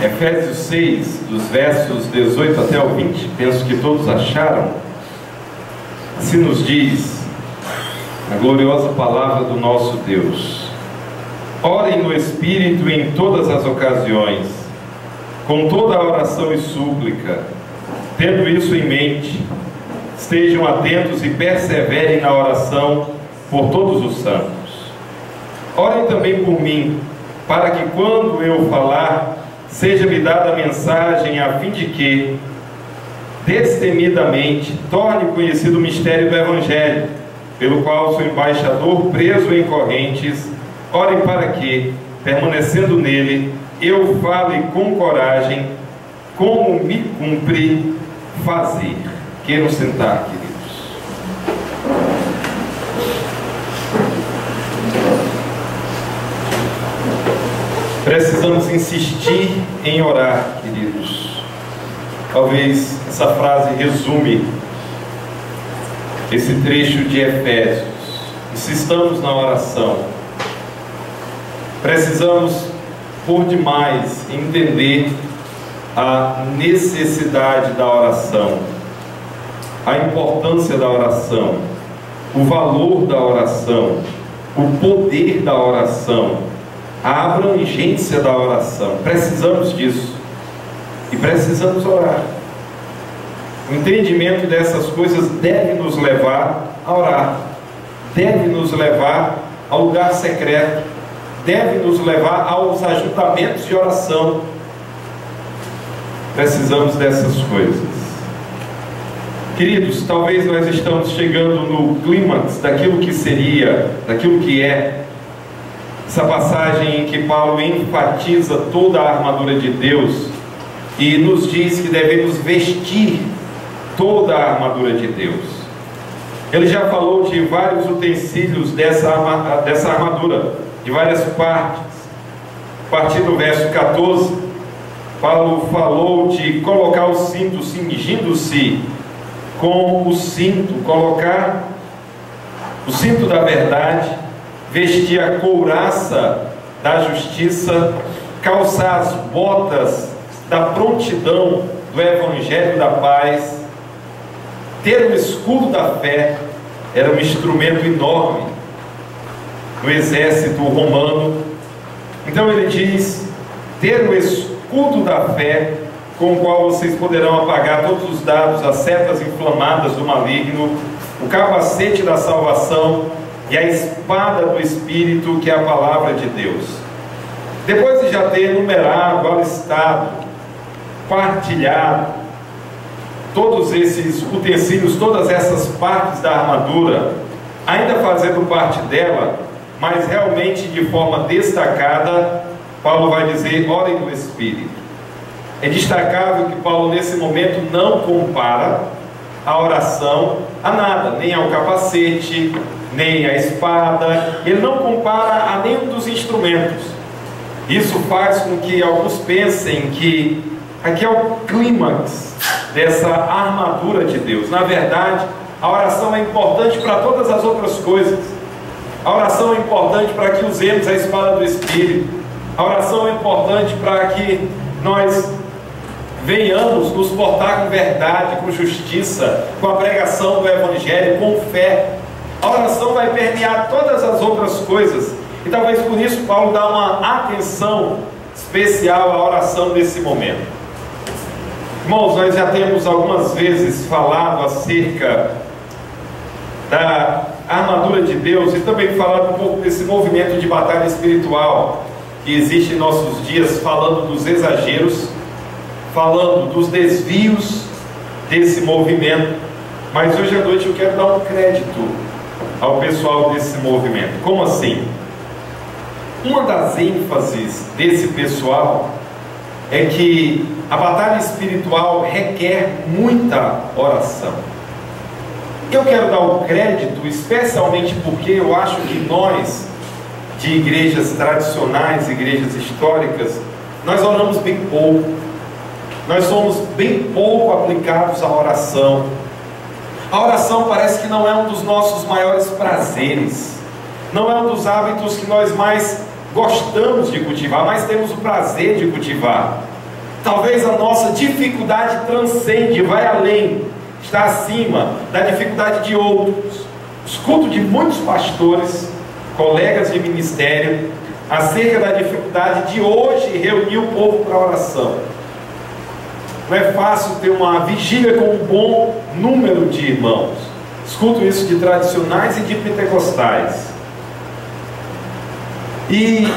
Efésios 6, dos versos 18 até o 20, penso que todos acharam. Assim nos diz a gloriosa palavra do nosso Deus: orem no Espírito em todas as ocasiões, com toda a oração e súplica. Tendo isso em mente, estejam atentos e perseverem na oração por todos os santos. Orem também por mim, para que quando eu falar, seja-me dada a mensagem, a fim de que, destemidamente, torne conhecido o mistério do Evangelho, pelo qual sou embaixador preso em correntes. Orem para que, permanecendo nele, eu fale com coragem, como me cumpre fazer. Queiram sentar, queridos. Precisamos insistir em orar, queridos. Talvez essa frase resume esse trecho de Efésios. Insistamos na oração. Precisamos, por demais, entender a necessidade da oração, a importância da oração, o valor da oração, o poder da oração, a abrangência da oração. Precisamos disso e precisamos orar. O entendimento dessas coisas deve nos levar a orar, deve nos levar ao lugar secreto, deve nos levar aos ajuntamentos de oração. Precisamos dessas coisas. Queridos, talvez nós estamos chegando no clímax daquilo que seria, daquilo que é essa passagem em que Paulo enfatiza toda a armadura de Deus e nos diz que devemos vestir toda a armadura de Deus. Ele já falou de vários utensílios dessa armadura, de várias partes. A partir do verso 14, Paulo falou de colocar o cinto, cingindo-se com o cinto, colocar o cinto da verdade, vestir a couraça da justiça, calçar as botas da prontidão do Evangelho da paz, ter o escudo da fé. Era um instrumento enorme no exército romano. Então ele diz: ter o escudo da fé, com o qual vocês poderão apagar todos os dardos, as setas inflamadas do maligno, o capacete da salvação e a espada do Espírito, que é a palavra de Deus. Depois de já ter enumerado, alistado, partilhado todos esses utensílios, todas essas partes da armadura, ainda fazendo parte dela, mas realmente de forma destacada, Paulo vai dizer: orem no Espírito. É destacável que Paulo nesse momento não compara a oração a nada, nem ao capacete, nem à espada. Ele não compara a nenhum dos instrumentos. Isso faz com que alguns pensem que aqui é o clímax dessa armadura de Deus. Na verdade, a oração é importante para todas as outras coisas. A oração é importante para que usemos a espada do Espírito. A oração é importante para que nós venhamos nos portar com verdade, com justiça, com a pregação do Evangelho, com fé. A oração vai permear todas as outras coisas. E talvez por isso Paulo dá uma atenção especial à oração nesse momento. Irmãos, nós já temos algumas vezes falado acerca da armadura de Deus e também falado um pouco desse movimento de batalha espiritual que existe em nossos dias, falando dos exageros, falando dos desvios desse movimento. Mas hoje à noite eu quero dar um crédito ao pessoal desse movimento. Como assim? Uma das ênfases desse pessoal é que a batalha espiritual requer muita oração. Eu quero dar o crédito, especialmente porque eu acho que nós, de igrejas tradicionais, igrejas históricas, nós oramos bem pouco. Nós somos bem pouco aplicados à oração. A oração parece que não é um dos nossos maiores prazeres, não é um dos hábitos que nós mais gostamos de cultivar, mas temos o prazer de cultivar. Talvez a nossa dificuldade transcende, vai além, está acima da dificuldade de outros. Escuto de muitos pastores, colegas de ministério, acerca da dificuldade de hoje reunir o povo para oração. Não é fácil ter uma vigília com um bom número de irmãos. Escuto isso de tradicionais e de pentecostais. E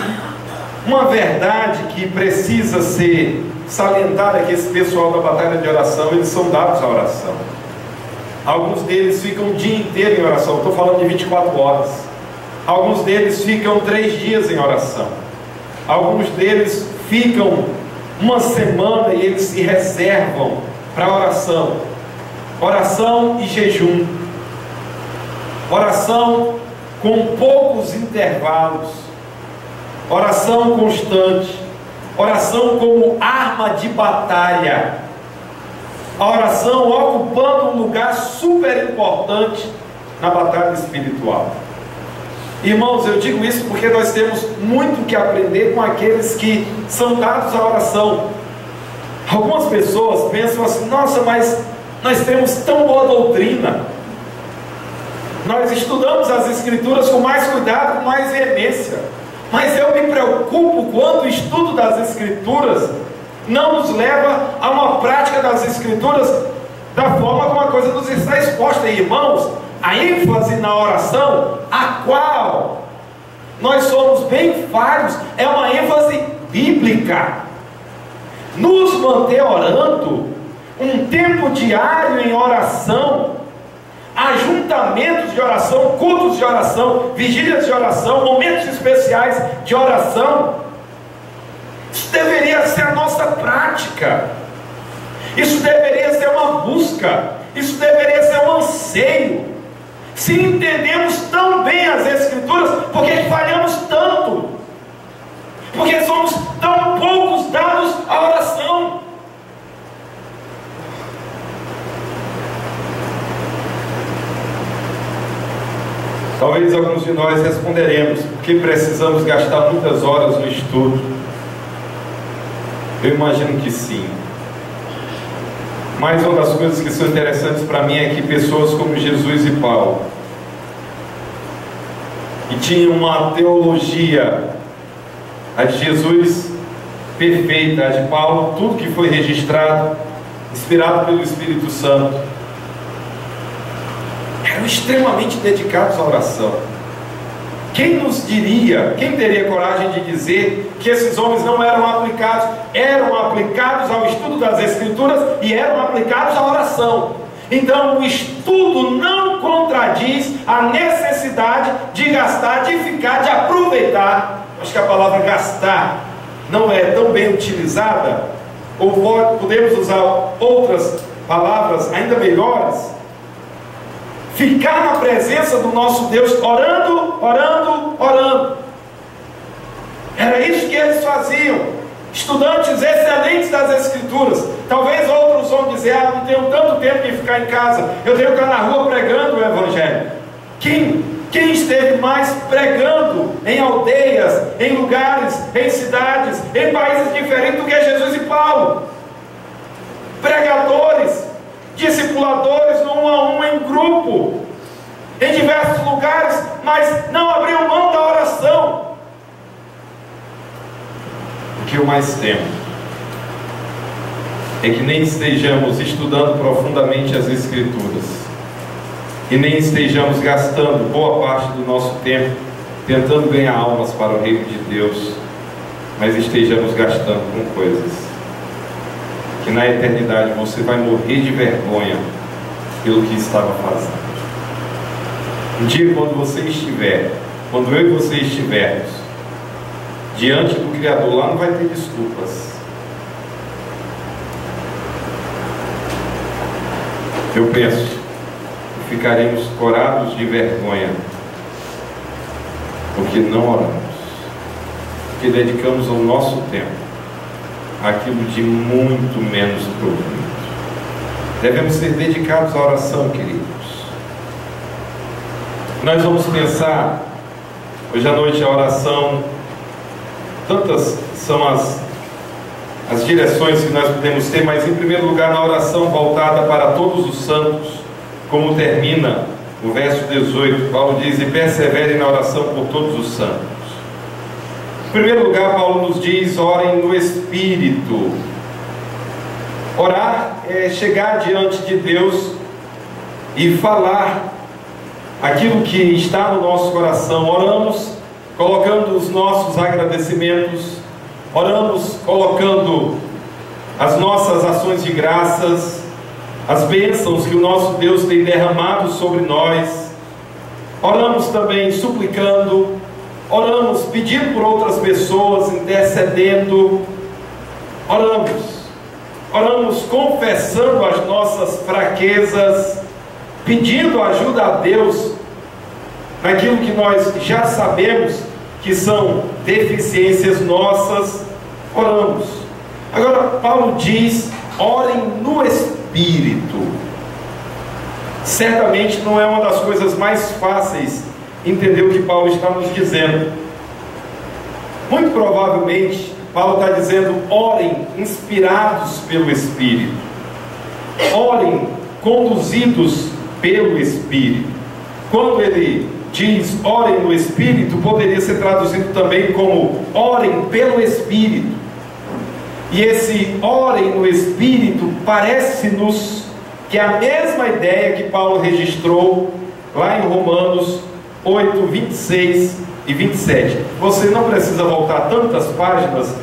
uma verdade que precisa ser salientada é que esse pessoal da batalha de oração, eles são dados à oração. Alguns deles ficam o dia inteiro em oração. Estou falando de 24 horas. Alguns deles ficam 3 dias em oração. Alguns deles ficam uma semana e eles se reservam para oração. Oração e jejum. Oração com poucos intervalos. Oração constante. Oração como arma de batalha. A oração ocupando um lugar super importante na batalha espiritual. Irmãos, eu digo isso porque nós temos muito que aprender com aqueles que são dados à oração. Algumas pessoas pensam assim: nossa, mas nós temos tão boa doutrina, nós estudamos as Escrituras com mais cuidado, com mais veemência, mas eu me preocupo quando o estudo das Escrituras não nos leva a uma prática das Escrituras da forma como a coisa nos está exposta. E, irmãos, a ênfase na oração, a qual nós somos bem falhos, é uma ênfase bíblica. Nos manter orando, um tempo diário em oração, ajuntamentos de oração, cultos de oração, vigílias de oração, momentos especiais de oração, isso deveria ser a nossa prática. Isso deveria ser uma busca. Isso deveria ser um anseio. Se entendemos tão bem as Escrituras, por que falhamos tanto? Porque somos tão poucos dados à oração. Talvez alguns de nós responderemos: porque precisamos gastar muitas horas no estudo. Eu imagino que sim. Mas uma das coisas que são interessantes para mim é que pessoas como Jesus e Paulo, que tinham uma teologia, a de Jesus perfeita, a de Paulo, tudo que foi registrado, inspirado pelo Espírito Santo, eram extremamente dedicados à oração. Quem nos diria, quem teria coragem de dizer que esses homens não eram aplicados? Eram aplicados ao estudo das Escrituras e eram aplicados à oração. Então o estudo não contradiz a necessidade de gastar, de ficar, de aproveitar. Acho que a palavra gastar não é tão bem utilizada, ou podemos usar outras palavras ainda melhores. Ficar na presença do nosso Deus, orando, orando, orando. Era isso que eles faziam. Estudantes excelentes das Escrituras. Talvez outros vão dizer: ah, não tenho tanto tempo de ficar em casa, eu tenho que estar na rua pregando o Evangelho. Quem esteve mais pregando em aldeias, em lugares, em cidades, em países diferentes do que Jesus e Paulo? Pregadores, discipuladores no 1 a 1, em grupo, em diversos lugares, mas não abriam mão da oração. O que eu mais temo é que nem estejamos estudando profundamente as Escrituras e nem estejamos gastando boa parte do nosso tempo tentando ganhar almas para o reino de Deus, mas estejamos gastando com coisas que na eternidade você vai morrer de vergonha pelo que estava fazendo. Um dia, quando eu e você estivermos diante do Criador, lá não vai ter desculpas. Eu penso que ficaremos corados de vergonha porque não oramos, porque dedicamos o nosso tempo aquilo de muito menos proveito. Devemos ser dedicados à oração, queridos. Nós vamos pensar hoje à noite a oração. Tantas são as as direções que nós podemos ter, mas em primeiro lugar na oração voltada para todos os santos, como termina o verso 18, Paulo diz: e perseverem na oração por todos os santos. Em primeiro lugar, Paulo nos diz: orem no Espírito. Orar é chegar diante de Deus e falar aquilo que está no nosso coração. Oramos colocando os nossos agradecimentos, oramos colocando as nossas ações de graças, as bênçãos que o nosso Deus tem derramado sobre nós. Oramos também suplicando, oramos pedindo por outras pessoas, intercedendo. Oramos confessando as nossas fraquezas, pedindo ajuda a Deus naquilo que nós já sabemos que são deficiências nossas. Oramos. Agora Paulo diz: orem no Espírito. Certamente não é uma das coisas mais fáceis entender o que Paulo está nos dizendo. Muito provavelmente Paulo está dizendo: orem inspirados pelo Espírito, orem conduzidos pelo Espírito. Quando ele diz orem no Espírito, poderia ser traduzido também como orem pelo Espírito. E esse orem no Espírito parece-nos que é a mesma ideia que Paulo registrou lá em Romanos 8, 26 e 27. Você não precisa voltar tantas páginas.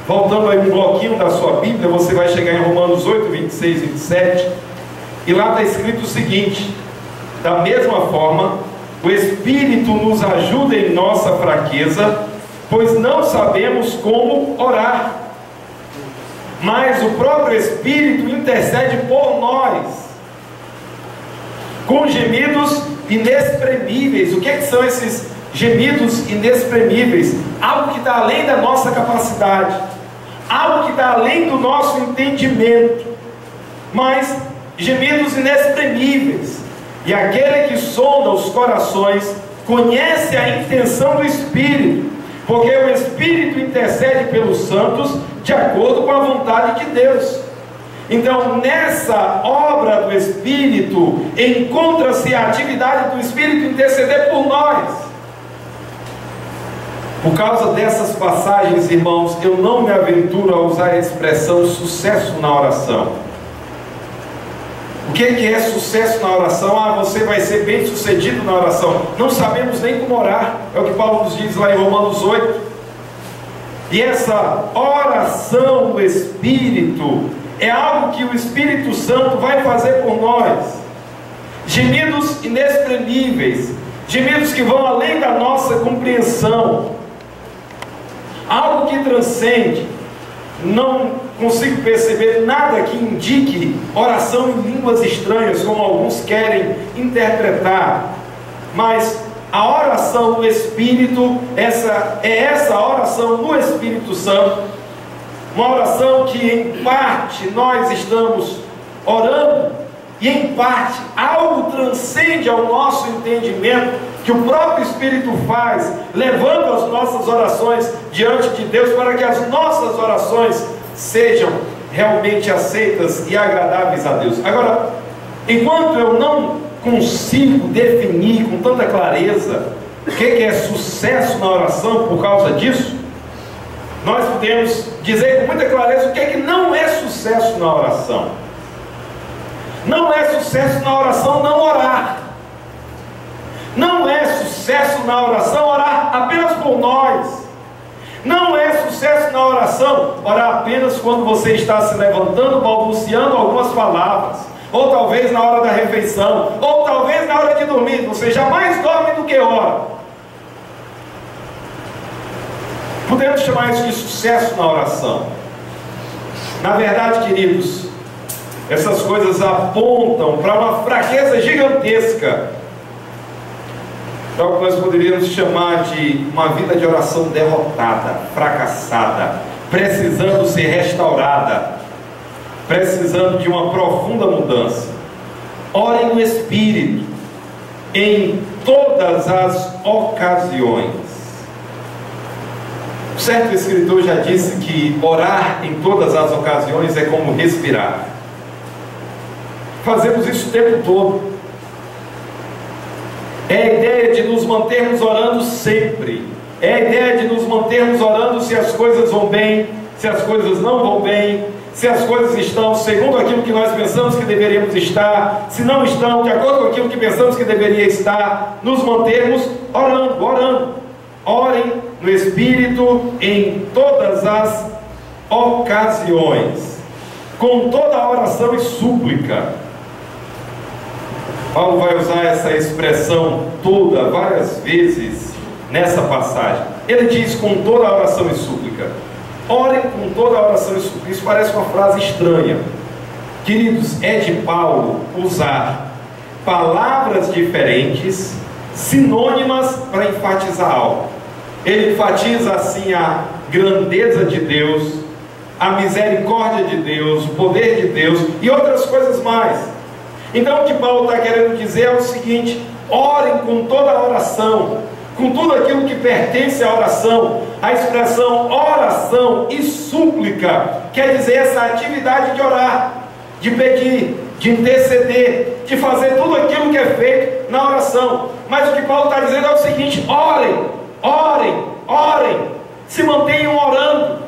Voltando aí um bloquinho da sua Bíblia, você vai chegar em Romanos 8, 26 e 27. E lá está escrito o seguinte: da mesma forma, o Espírito nos ajuda em nossa fraqueza, pois não sabemos como orar, mas o próprio Espírito intercede por nós, com gemidos inexprimíveis. O que são esses gemidos inexprimíveis? Algo que está além da nossa capacidade, algo que está além do nosso entendimento, mas gemidos inexprimíveis. E aquele que sonda os corações conhece a intenção do Espírito, porque o Espírito intercede pelos santos de acordo com a vontade de Deus. Então, nessa obra do Espírito, encontra-se a atividade do Espírito interceder por nós. Por causa dessas passagens, irmãos, eu não me aventuro a usar a expressão sucesso na oração. O que é sucesso na oração? Você vai ser bem sucedido na oração. Não sabemos nem como orar. É o que Paulo nos diz lá em Romanos 8. E essa oração do Espírito é algo que o Espírito Santo vai fazer por nós. Gemidos inexprimíveis, gemidos que vão além da nossa compreensão, algo que transcende. Não consigo perceber nada que indique oração em línguas estranhas, como alguns querem interpretar, mas a oração do Espírito, essa oração no Espírito Santo, uma oração que em parte nós estamos orando, e em parte algo transcende ao nosso entendimento, que o próprio Espírito faz, levando as nossas orações diante de Deus, para que as nossas orações sejam realmente aceitas e agradáveis a Deus. Agora, enquanto eu não consigo definir com tanta clareza o que é sucesso na oração por causa disso, nós podemos dizer com muita clareza o que não é sucesso na oração. Não é sucesso na oração não orar. Não é sucesso na oração orar apenas por nós. Não é sucesso na oração orar apenas quando você está se levantando, balbuciando algumas palavras, ou talvez na hora da refeição, ou talvez na hora de dormir. Você jamais dorme do que ora. Podemos chamar isso de sucesso na oração. Na verdade, queridos, essas coisas apontam para uma fraqueza gigantesca, para o que nós poderíamos chamar de uma vida de oração derrotada, fracassada, precisando ser restaurada, precisando de uma profunda mudança. Orem no Espírito em todas as ocasiões. certo escritor já disse que orar em todas as ocasiões é como respirar. Fazemos isso o tempo todo. É a ideia de nos mantermos orando sempre. É a ideia de nos mantermos orando se as coisas vão bem, se as coisas não vão bem, se as coisas estão segundo aquilo que nós pensamos que deveríamos estar, se não estão de acordo com aquilo que pensamos que deveria estar, nos mantermos orando. Orem no Espírito em todas as ocasiões, com toda a oração e súplica. Paulo vai usar essa expressão toda, várias vezes nessa passagem. Ele diz com toda a oração e súplica. Orem com toda a oração e súplica. Isso parece uma frase estranha. Queridos, é de Paulo usar palavras diferentes, sinônimas para enfatizar algo. Ele enfatiza assim a grandeza de Deus, a misericórdia de Deus, o poder de Deus e outras coisas mais. Então o que Paulo está querendo dizer é o seguinte: orem com toda a oração, com tudo aquilo que pertence à oração. A expressão oração e súplica quer dizer essa atividade de orar, de pedir, de interceder, de fazer tudo aquilo que é feito na oração. Mas o que Paulo está dizendo é o seguinte: orem, se mantenham orando,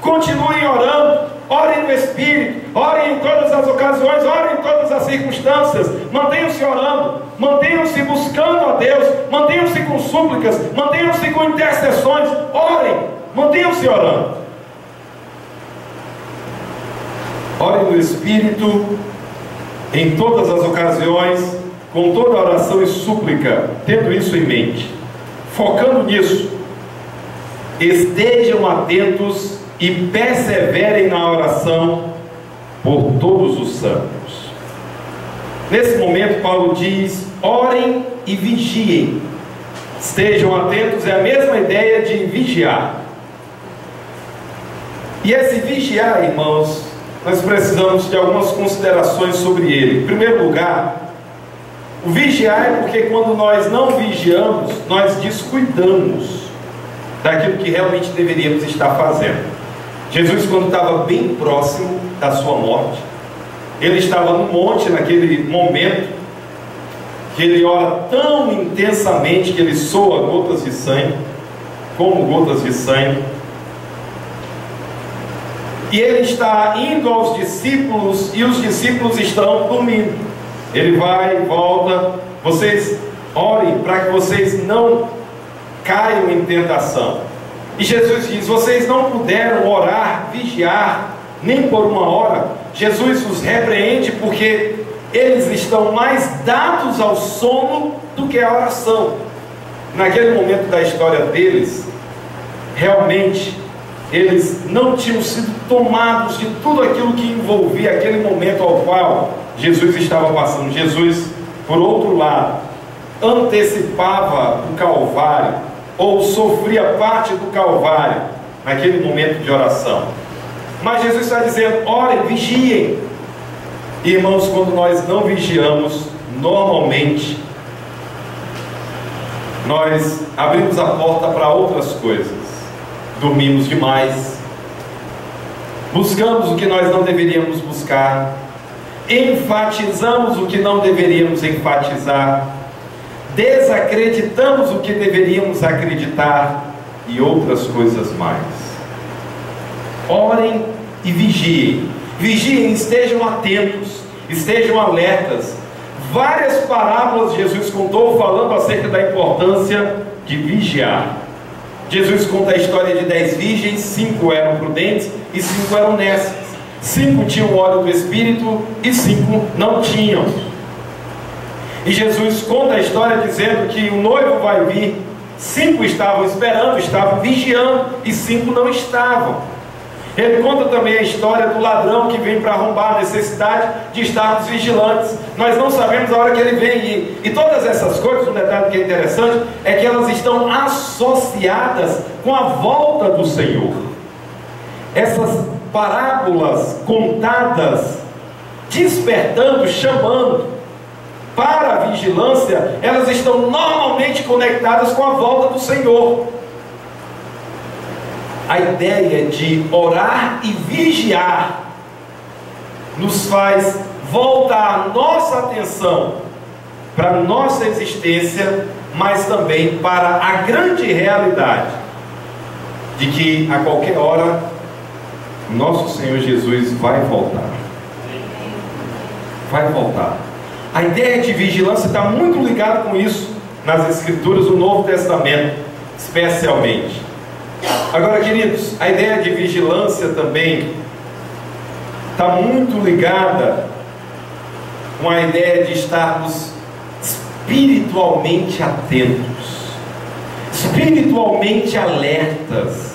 continuem orando. Orem no Espírito, orem em todas as ocasiões, orem em todas as circunstâncias, mantenham-se orando, mantenham-se buscando a Deus, mantenham-se com súplicas, mantenham-se com intercessões, orem, mantenham-se orando. Orem no Espírito em todas as ocasiões, com toda oração e súplica, tendo isso em mente, focando nisso. Estejam atentos e perseverem na oração por todos os santos. Nesse momento Paulo diz: orem e vigiem. Estejam atentos é a mesma ideia de vigiar. E esse vigiar, irmãos, nós precisamos de algumas considerações sobre ele. Em primeiro lugar, o vigiar é porque quando nós não vigiamos, nós descuidamos daquilo que realmente deveríamos estar fazendo. Jesus, quando estava bem próximo da sua morte, ele estava no monte naquele momento que ele ora tão intensamente que ele soa gotas de sangue, como gotas de sangue, e ele está indo aos discípulos e os discípulos estão dormindo. Ele vai e volta: vocês orem para que vocês não caiam em tentação. E Jesus diz: vocês não puderam orar, vigiar, nem por uma hora. Jesus os repreende porque eles estão mais dados ao sono do que à oração. Naquele momento da história deles, realmente, eles não tinham sido tomados de tudo aquilo que envolvia aquele momento ao qual Jesus estava passando. Jesus, por outro lado, antecipava o Calvário, ou sofria parte do Calvário naquele momento de oração. Mas Jesus está dizendo: orem, vigiem. Irmãos, quando nós não vigiamos, normalmente nós abrimos a porta para outras coisas. Dormimos demais, buscamos o que nós não deveríamos buscar, enfatizamos o que não deveríamos enfatizar, desacreditamos o que deveríamos acreditar e outras coisas mais. Orem e vigiem. Vigiem, estejam atentos, estejam alertas. Várias parábolas Jesus contou falando acerca da importância de vigiar. Jesus conta a história de 10 virgens, 5 eram prudentes e 5 eram nécias. 5 tinham o óleo do Espírito e 5 não tinham. E Jesus conta a história dizendo que o noivo vai vir. 5 estavam esperando, estavam vigiando, e 5 não estavam. Ele conta também a história do ladrão que vem para arrombar, a necessidade de estarmos vigilantes. Nós não sabemos a hora que ele vem. E todas essas coisas, um detalhe que é interessante, é que elas estão associadas com a volta do Senhor. Essas parábolas contadas, despertando, chamando para a vigilância, elas estão normalmente conectadas com a volta do Senhor. a ideia de orar e vigiar nos faz voltar a nossa atenção para a nossa existência, mas também para a grande realidade de que a qualquer hora nosso Senhor Jesus vai voltar. Vai voltar. A ideia de vigilância está muito ligada com isso nas Escrituras do Novo Testamento, especialmente. Agora, queridos, a ideia de vigilância também está muito ligada com a ideia de estarmos espiritualmente atentos, espiritualmente alertas.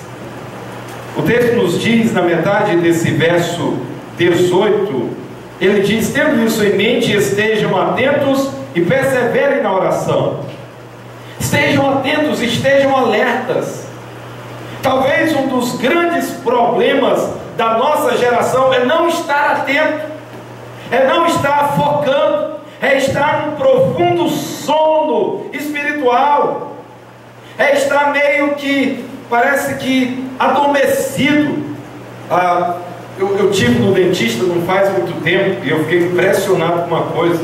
O texto nos diz, na metade desse verso 18, ele diz: tendo isso em mente, estejam atentos e perseverem na oração. Estejam atentos, estejam alertas. Talvez um dos grandes problemas da nossa geração é não estar atento, é não estar focando, é estar num profundo sono espiritual, é estar meio que, parece que adormecido. Eu tive no dentista não faz muito tempo e eu fiquei impressionado com uma coisa.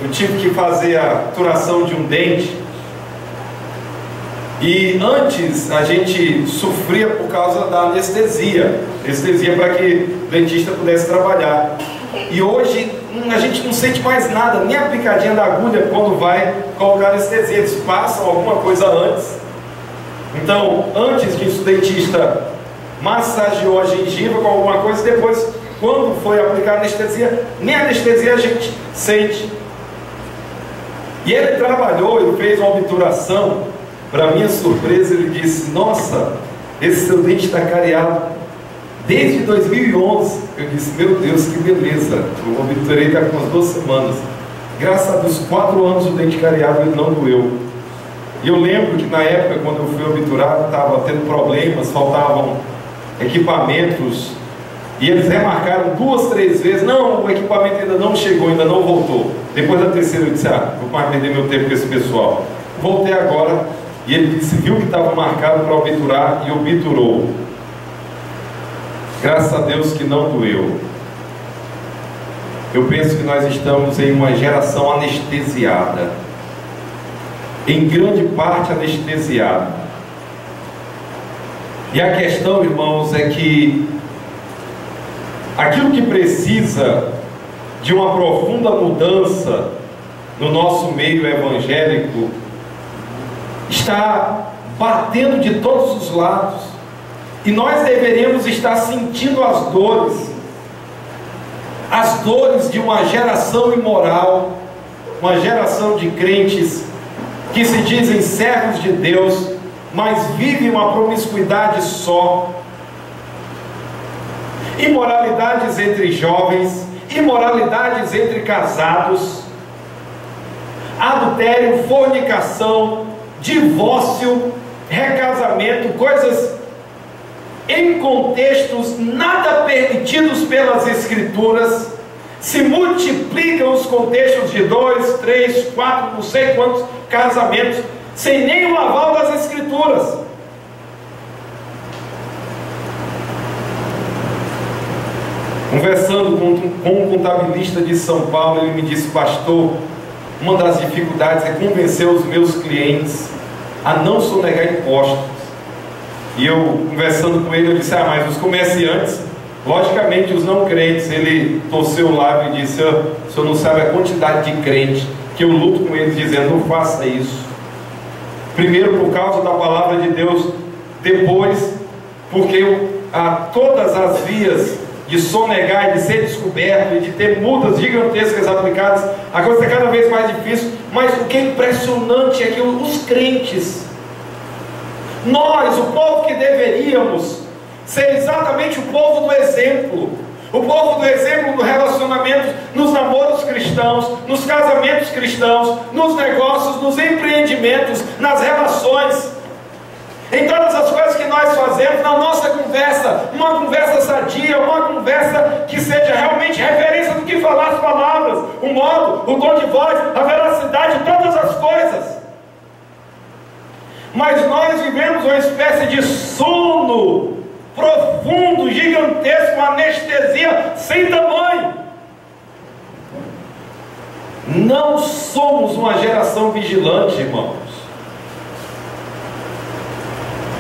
Eu tive que fazer a obturação de um dente. E antes a gente sofria por causa da anestesia para que o dentista pudesse trabalhar. E hoje a gente não sente mais nada, nem a picadinha da agulha quando vai colocar anestesia. Eles passam alguma coisa antes. Então, antes disso, o dentista massageou a gengiva com alguma coisa. Depois, quando foi aplicar anestesia, nem a anestesia a gente sente. E ele trabalhou, ele fez uma obturação. Para minha surpresa, ele disse: nossa, esse seu dente está cariado desde 2011. Eu disse: meu Deus, que beleza. Eu obturei está com umas 2 semanas. Graças a Deus, 4 anos o dente cariado ele não doeu. E eu lembro que na época, quando eu fui obturado, estava tendo problemas, faltavam equipamentos, e eles remarcaram 2, 3 vezes: não, o equipamento ainda não chegou, ainda não voltou. Depois da terceira eu disse: vou mais perder meu tempo com esse pessoal. Voltei agora, e ele disse, viu que estava marcado para obturar, e obturou. Graças a Deus que não doeu. Eu penso que nós estamos em uma geração anestesiada, em grande parte anestesiada. E a questão, irmãos, é que aquilo que precisa de uma profunda mudança no nosso meio evangélico está batendo de todos os lados, e nós deveríamos estar sentindo as dores de uma geração imoral, uma geração de crentes que se dizem servos de Deus, mas vivem uma promiscuidade só, imoralidades entre jovens, imoralidades entre casados, adultério, fornicação, divórcio, recasamento, coisas em contextos nada permitidos pelas Escrituras. Se multiplicam os contextos de 2, 3, 4, não sei quantos casamentos, sem nenhum aval das Escrituras. Conversando com um contabilista de São Paulo, ele me disse: pastor, uma das dificuldades é convencer os meus clientes a não sonegar impostos. E eu, conversando com ele, eu disse: mas os comerciantes, logicamente os não crentes. Ele torceu o lábio e disse: o senhor não sabe a quantidade de crentes que eu luto com eles, dizendo: não faça isso. Primeiro por causa da palavra de Deus, depois porque todas as vias de sonegar e de ser descoberto e de ter multas gigantescas aplicadas, a coisa está cada vez mais difícil. Mas o que é impressionante é que os crentes, nós, o povo que deveríamos ser exatamente o povo do exemplo, o povo do exemplo no relacionamento, nos namoros cristãos, nos casamentos cristãos, nos negócios, nos empreendimentos, nas relações, em todas as coisas que nós fazemos, na nossa conversa, uma conversa sadia, uma conversa que seja realmente referência do que falar as palavras, o modo, o tom de voz, a veracidade, todas as coisas. mas nós vivemos uma espécie de sono profundo, gigantesco, uma anestesia sem tamanho. Não somos uma geração vigilante, irmãos.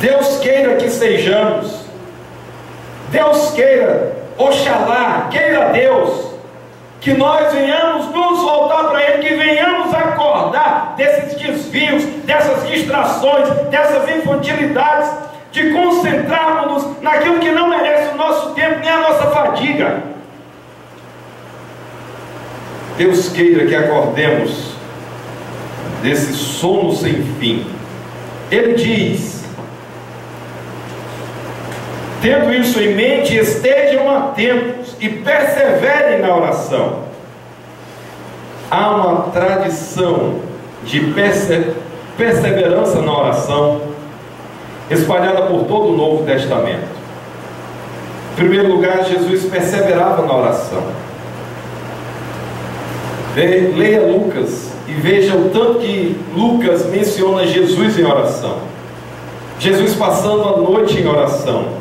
Deus queira que sejamos. Deus queira, oxalá, queira Deus, que nós venhamos nos voltar para Ele, que venhamos acordar desses desvios, dessas distrações, dessas infantilidades, de concentrarmos naquilo que não merece o nosso tempo, nem a nossa fadiga. Deus queira que acordemos desse sono sem fim. Ele diz: tendo isso em mente, estejam atentos e perseverem na oração. Há uma tradição de perseverança na oração espalhada por todo o Novo Testamento. Em primeiro lugar, Jesus perseverava na oração. Leia Lucas e veja o tanto que Lucas menciona Jesus em oração. Jesus passando a noite em oração.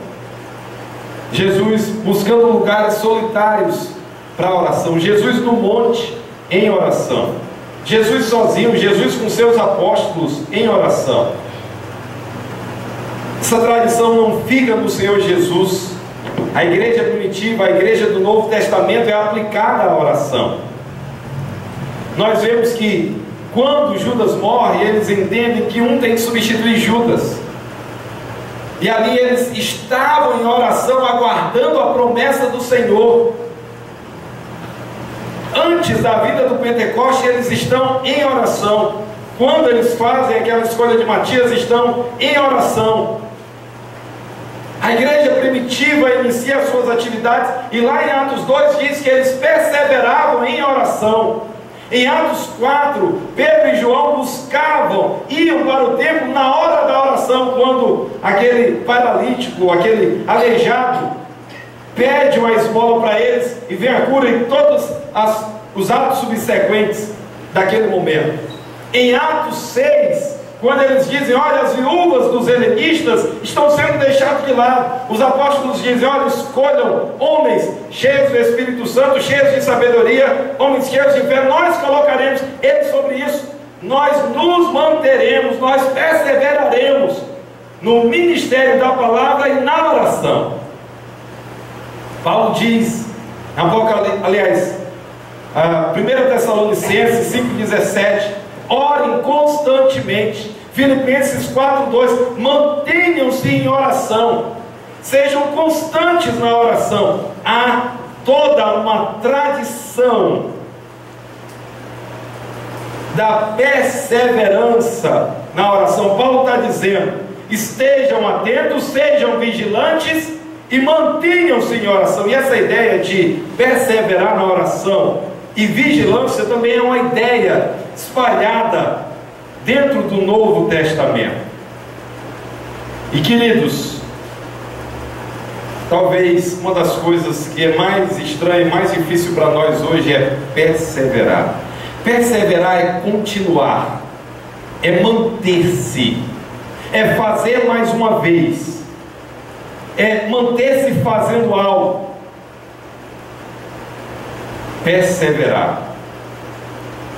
Jesus buscando lugares solitários para a oração. Jesus no monte em oração. Jesus sozinho, Jesus com seus apóstolos em oração. Essa tradição não fica no Senhor Jesus. A igreja primitiva, a igreja do Novo Testamento é aplicada à oração. Nós vemos que quando Judas morre, eles entendem que um tem que substituir Judas. E ali eles estavam em oração, aguardando a promessa do Senhor. Antes da vida do Pentecoste, eles estão em oração. Quando eles fazem aquela escolha de Matias, estão em oração. A igreja primitiva inicia as suas atividades, e lá em Atos 2 diz que eles perseveravam em oração. Em Atos 4, Pedro e João buscavam, iam para o templo na hora da oração, quando aquele paralítico, aquele aleijado, pede uma esmola para eles e vem a cura em todos os atos subsequentes daquele momento. Em Atos 6, quando eles dizem: olha, as viúvas dos helenistas estão sendo deixadas de lado, os apóstolos dizem: olha, escolham homens cheios do Espírito Santo, cheios de sabedoria, homens cheios de fé, nós colocaremos eles sobre isso, nós nos manteremos, nós perseveraremos no ministério da palavra e na oração. Paulo diz, aliás, 1 Tessalonicenses 5,17: orem constantemente. Filipenses 4,2: mantenham-se em oração, sejam constantes na oração. Há toda uma tradição da perseverança na oração. Paulo está dizendo: estejam atentos, sejam vigilantes e mantenham-se em oração. E essa ideia de perseverar na oração e vigilância também é uma ideia espalhada dentro do Novo Testamento. E queridos, talvez uma das coisas que é mais estranha e mais difícil para nós hoje é perseverar. Perseverar é continuar, é manter-se, é fazer mais uma vez, é manter-se fazendo algo. Perseverar.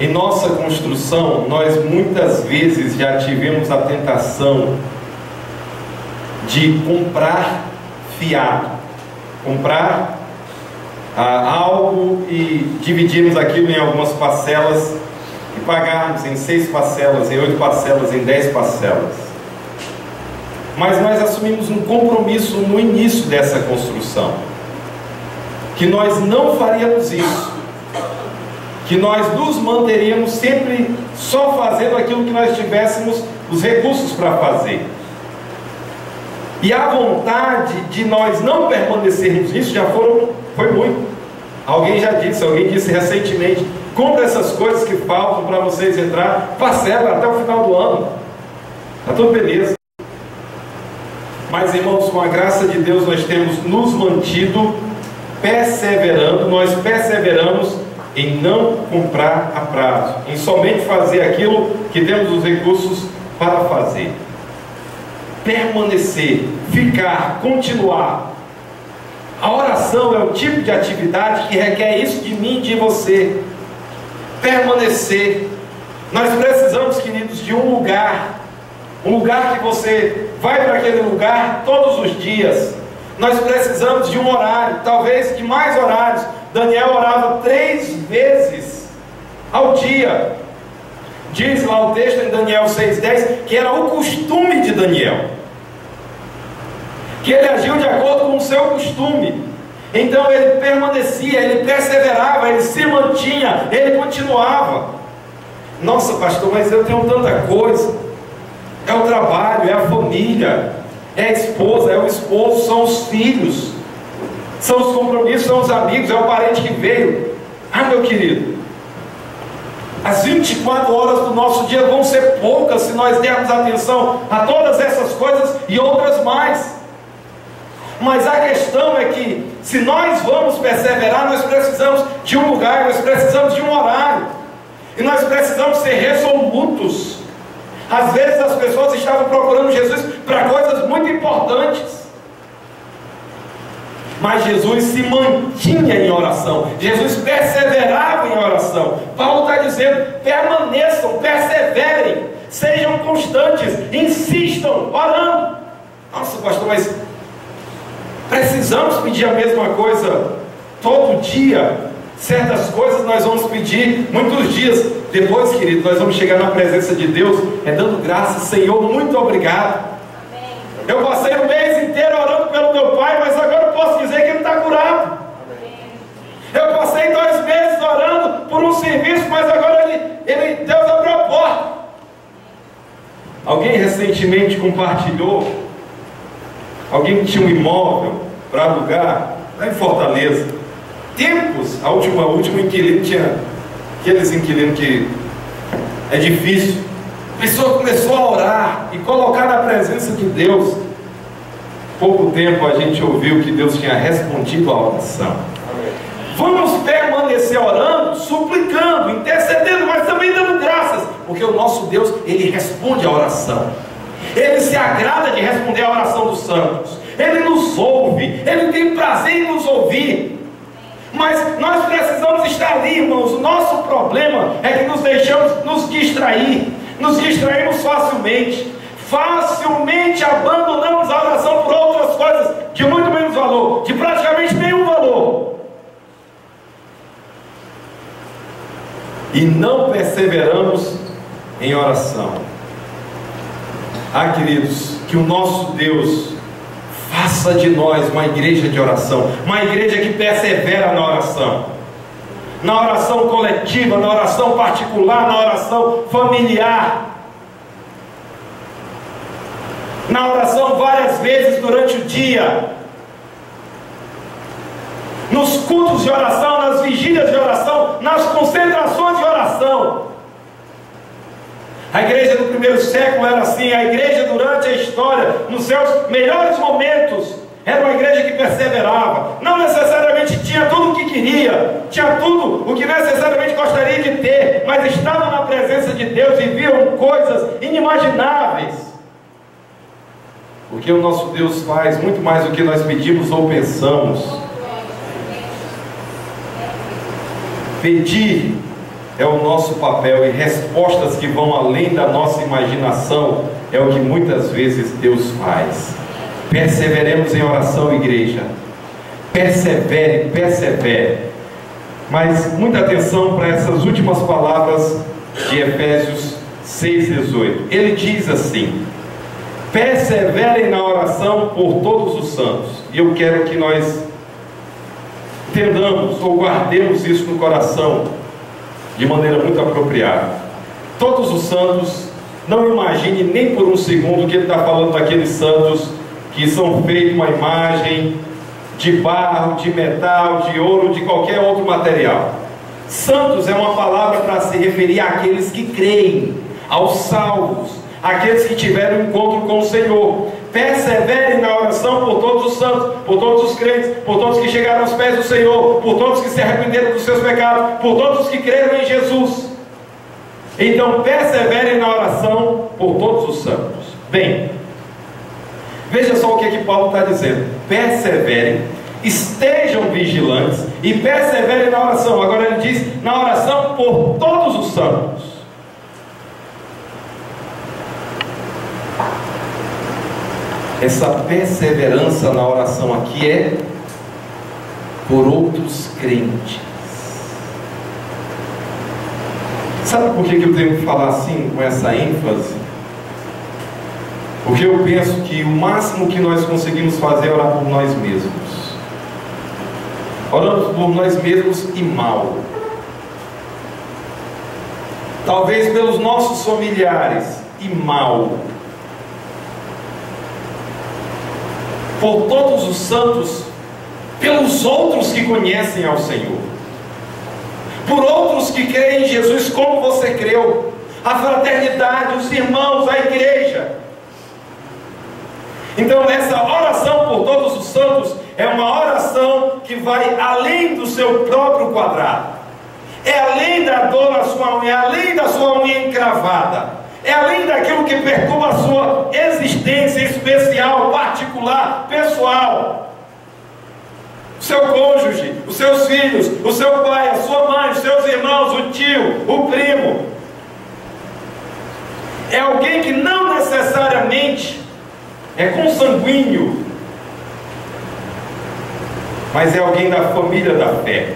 Em nossa construção, nós muitas vezes já tivemos a tentação de comprar fiado, comprar algo e dividirmos aquilo em algumas parcelas e pagarmos em 6 parcelas, em 8 parcelas, em 10 parcelas. Mas nós assumimos um compromisso no início dessa construção, que nós não faríamos isso, que nós nos manteríamos sempre só fazendo aquilo que nós tivéssemos os recursos para fazer. E a vontade de nós não permanecermos nisso foi muito. Alguém disse recentemente: compra essas coisas que faltam para vocês entrar, parcela até o final do ano, está tudo beleza. Mas, irmãos, com a graça de Deus, nós temos nos mantido perseverando. Nós perseveramos em não comprar a prazo, em somente fazer aquilo que temos os recursos para fazer. permanecer, ficar, continuar. A oração é o tipo de atividade que requer isso de mim e de você. Permanecer. Nós precisamos, queridos, de um lugar que você vai para aquele lugar todos os dias. Nós precisamos de um horário, talvez de mais horários. Daniel orava 3 vezes ao dia. Diz lá o texto em Daniel 6,10 que era o costume de Daniel, que ele agiu de acordo com o seu costume. Então ele permanecia, ele perseverava, ele se mantinha, ele continuava. Nossa, pastor, mas eu tenho tanta coisa. É o trabalho, é a família, é a esposa, é o esposo, são os filhos, são os compromissos, são os amigos, é o parente que veio. Ah, meu querido, as 24 horas do nosso dia vão ser poucas se nós dermos atenção a todas essas coisas e outras mais. Mas a questão é que, se nós vamos perseverar, nós precisamos de um lugar, nós precisamos de um horário, e nós precisamos ser resolutos. Às vezes as pessoas estavam procurando Jesus para coisas muito importantes, mas Jesus se mantinha em oração, Jesus perseverava em oração. Paulo está dizendo: permaneçam, perseverem, sejam constantes, insistam, orando. Nossa, pastor, mas precisamos pedir a mesma coisa todo dia? Certas coisas nós vamos pedir muitos dias. Depois, querido, nós vamos chegar na presença de Deus dando graças. Senhor, muito obrigado. Amém. Eu passei o mês inteiro orando pelo meu pai, mas agora eu posso dizer que ele está curado. Amém. Eu passei 2 meses orando por um serviço, mas agora Deus abriu a porta. Alguém recentemente compartilhou, alguém que tinha um imóvel para alugar lá em Fortaleza. Tempos, a última inquilino tinha aqueles inquilinos que é difícil. A pessoa começou a orar e colocar na presença de Deus. Pouco tempo a gente ouviu que Deus tinha respondido à oração. Vamos permanecer orando, suplicando, intercedendo, mas também dando graças, porque o nosso Deus, Ele responde à oração. Ele se agrada de responder à oração dos santos. Ele nos ouve, Ele tem prazer em nos ouvir. Mas nós precisamos estar ali, irmãos. O nosso problema é que nos deixamos nos distrair. Nos distraímos facilmente. Facilmente abandonamos a oração por outras coisas de muito menos valor, de praticamente nenhum valor. E não perseveramos em oração. Ah, queridos, que o nosso Deus faça de nós uma igreja de oração, uma igreja que persevera na oração coletiva, na oração particular, na oração familiar, na oração várias vezes durante o dia, nos cultos de oração, nas vigílias de oração, nas concentrações de oração. A igreja do primeiro século era assim. A igreja durante a história, nos seus melhores momentos, era uma igreja que perseverava. Não necessariamente tinha tudo o que queria, tinha tudo o que necessariamente gostaria de ter, mas estava na presença de Deus e viam coisas inimagináveis. Porque o nosso Deus faz muito mais do que nós pedimos ou pensamos. Pedir é o nosso papel, e respostas que vão além da nossa imaginação é o que muitas vezes Deus faz. Perseveremos em oração, igreja. Persevere, persevere. Mas muita atenção para essas últimas palavras de Efésios 6,18. Ele diz assim: perseverem na oração por todos os santos. E eu quero que nós entendamos ou guardemos isso no coração de maneira muito apropriada. Todos os santos, não imagine nem por um segundo que ele está falando daqueles santos que são feitos uma imagem de barro, de metal, de ouro, de qualquer outro material. Santos é uma palavra para se referir àqueles que creem, aos salvos, àqueles que tiveram um encontro com o Senhor. Perseverem na oração por todos os santos, por todos os crentes, por todos que chegaram aos pés do Senhor, por todos que se arrependeram dos seus pecados, por todos que creram em Jesus. Então perseverem na oração por todos os santos. Bem, Veja só o que Paulo está dizendo: perseverem, estejam vigilantes e perseverem na oração. Agora ele diz: na oração por todos os santos. Essa perseverança na oração aqui é por outros crentes. Sabe por que eu tenho que falar assim, com essa ênfase? Porque eu penso que o máximo que nós conseguimos fazer é orar por nós mesmos. Oramos por nós mesmos e mal. Talvez pelos nossos familiares e mal. Por todos os santos, pelos outros que conhecem ao Senhor, por outros que creem em Jesus como você creu, a fraternidade, os irmãos, a igreja. Então essa oração por todos os santos é uma oração que vai além do seu próprio quadrado, é além da dor na sua unha, é além da sua unha encravada, é além daquilo que perturba a sua existência especial, particular, pessoal. O seu cônjuge, os seus filhos, o seu pai, a sua mãe, os seus irmãos, o tio, o primo. É alguém que não necessariamente é consanguíneo, mas é alguém da família da fé.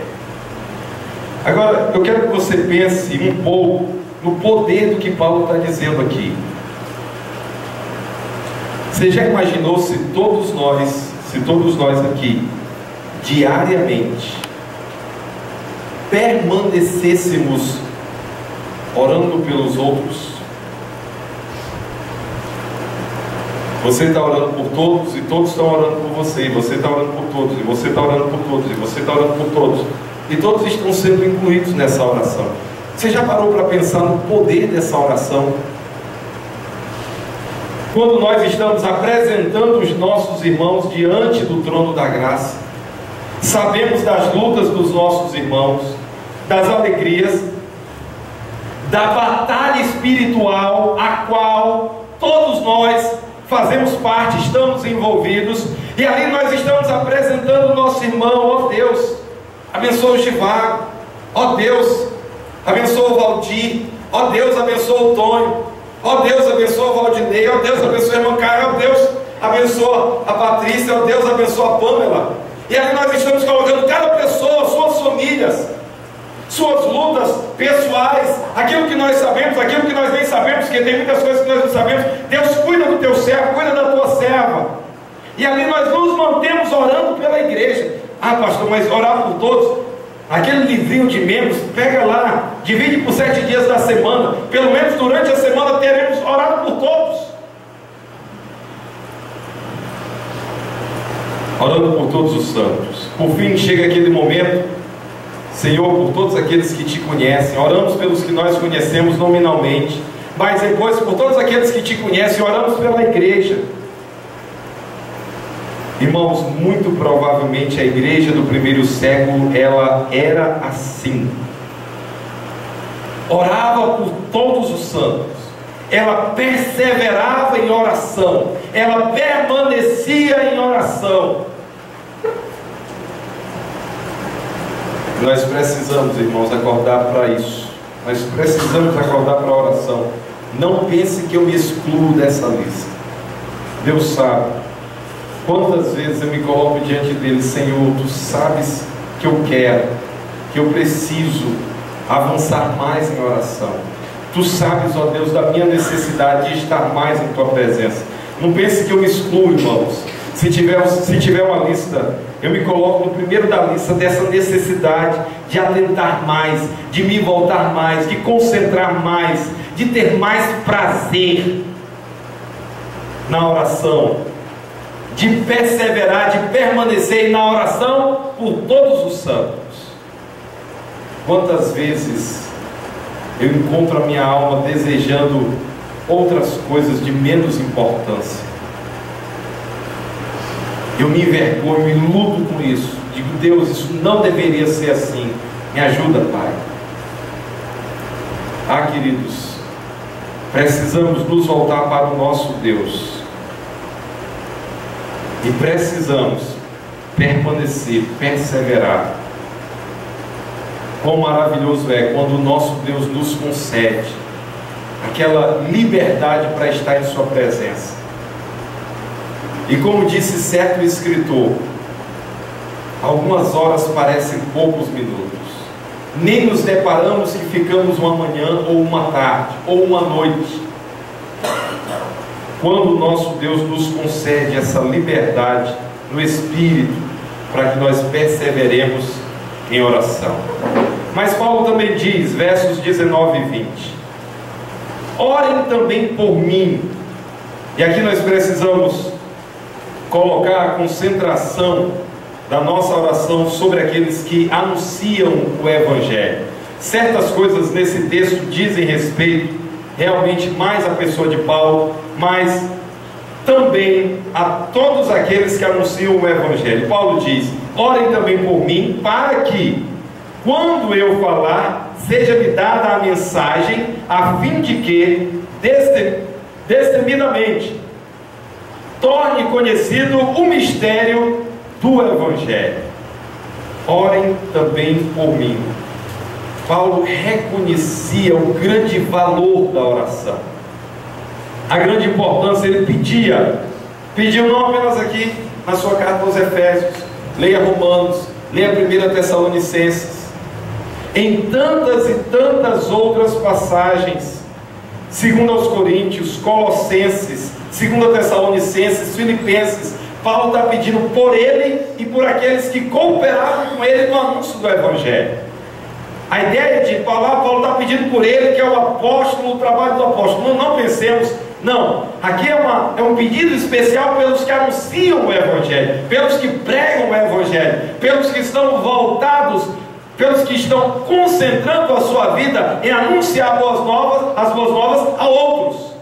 Agora, eu quero que você pense um pouco no poder do que Paulo está dizendo aqui. Você já imaginou se todos nós aqui, diariamente, permanecêssemos orando pelos outros? Você está orando por todos e todos estão orando por você, e você está orando por todos, e você está orando por todos, e você está orando por todos, e todos estão sendo incluídos nessa oração. Você já parou para pensar no poder dessa oração? Quando nós estamos apresentando os nossos irmãos diante do trono da graça, sabemos das lutas dos nossos irmãos, das alegrias, da batalha espiritual a qual todos nós fazemos parte, estamos envolvidos, e ali nós estamos apresentando o nosso irmão. Ó Deus, abençoa o Givago. Ó Deus, abençoa o Valdir. Ó Deus, abençoa o Tonho. Ó Deus, abençoa o Valdinei. Ó Deus, abençoa a irmã Caio. Ó Deus, abençoa a Patrícia. Ó Deus, abençoa a Pâmela. E ali nós estamos colocando cada pessoa, suas famílias, suas lutas pessoais, aquilo que nós sabemos, aquilo que nós nem sabemos, porque tem muitas coisas que nós não sabemos. Deus cuida do teu servo, cuida da tua serva. E ali nós nos mantemos orando pela igreja. Ah, pastor, mas orar por todos? Aquele livrinho de membros, pega lá, divide por 7 dias da semana. Pelo menos durante a semana teremos orado por todos. Orando por todos os santos. Por fim chega aquele momento: Senhor, por todos aqueles que te conhecem. Oramos pelos que nós conhecemos nominalmente, mas depois por todos aqueles que te conhecem, oramos pela igreja. Irmãos, muito provavelmente a igreja do primeiro século, ela era assim. Orava por todos os santos, ela perseverava em oração, ela permanecia em oração. Nós precisamos, irmãos, acordar para isso. Nós precisamos acordar para a oração. Não pense que eu me excluo dessa lista. Deus sabe quantas vezes eu me coloco diante dele: Senhor, tu sabes que eu quero, que eu preciso avançar mais em oração. Tu sabes, ó Deus, da minha necessidade de estar mais em tua presença. Não pense que eu me excluo, irmãos. Se tiver uma lista, eu me coloco no primeiro da lista dessa necessidade de atentar mais, de me voltar mais, de concentrar mais, de ter mais prazer na oração, de perseverar, de permanecer na oração por todos os santos. Quantas vezes eu encontro a minha alma desejando outras coisas de menos importância. Eu me envergonho e luto com isso. Digo: Deus, isso não deveria ser assim. Me ajuda, Pai. Ah, queridos, precisamos nos voltar para o nosso Deus. E precisamos permanecer, perseverar. Quão maravilhoso é quando o nosso Deus nos concede aquela liberdade para estar em sua presença. E como disse certo escritor, algumas horas parecem poucos minutos. Nem nos deparamos que ficamos uma manhã, ou uma tarde, ou uma noite. Quando o nosso Deus nos concede essa liberdade no Espírito, para que nós perseveremos em oração. Mas Paulo também diz, versos 19 e 20: orem também por mim. E aqui nós precisamos colocar a concentração da nossa oração sobre aqueles que anunciam o Evangelho. Certas coisas nesse texto dizem respeito realmente mais à pessoa de Paulo, mas também a todos aqueles que anunciam o Evangelho. Paulo diz: orem também por mim, para que, quando eu falar, seja-me dada a mensagem, a fim de que, destemidamente, torne conhecido o mistério do Evangelho. Orem também por mim. Paulo reconhecia o grande valor da oração, a grande importância. Ele pediu não apenas aqui na sua carta aos Efésios, leia Romanos, leia 1 Tessalonicenses, em tantas e tantas outras passagens, 2 aos Coríntios, Colossenses, 2 Tessalonicenses, Filipenses. Paulo está pedindo por ele e por aqueles que cooperavam com ele no anúncio do Evangelho. A ideia de Paulo está pedindo por ele, que é o apóstolo, o trabalho do apóstolo. Não pensemos, não, aqui é um pedido especial pelos que anunciam o Evangelho, pelos que pregam o Evangelho, pelos que estão voltados, pelos que estão concentrando a sua vida em anunciar as boas novas a outros.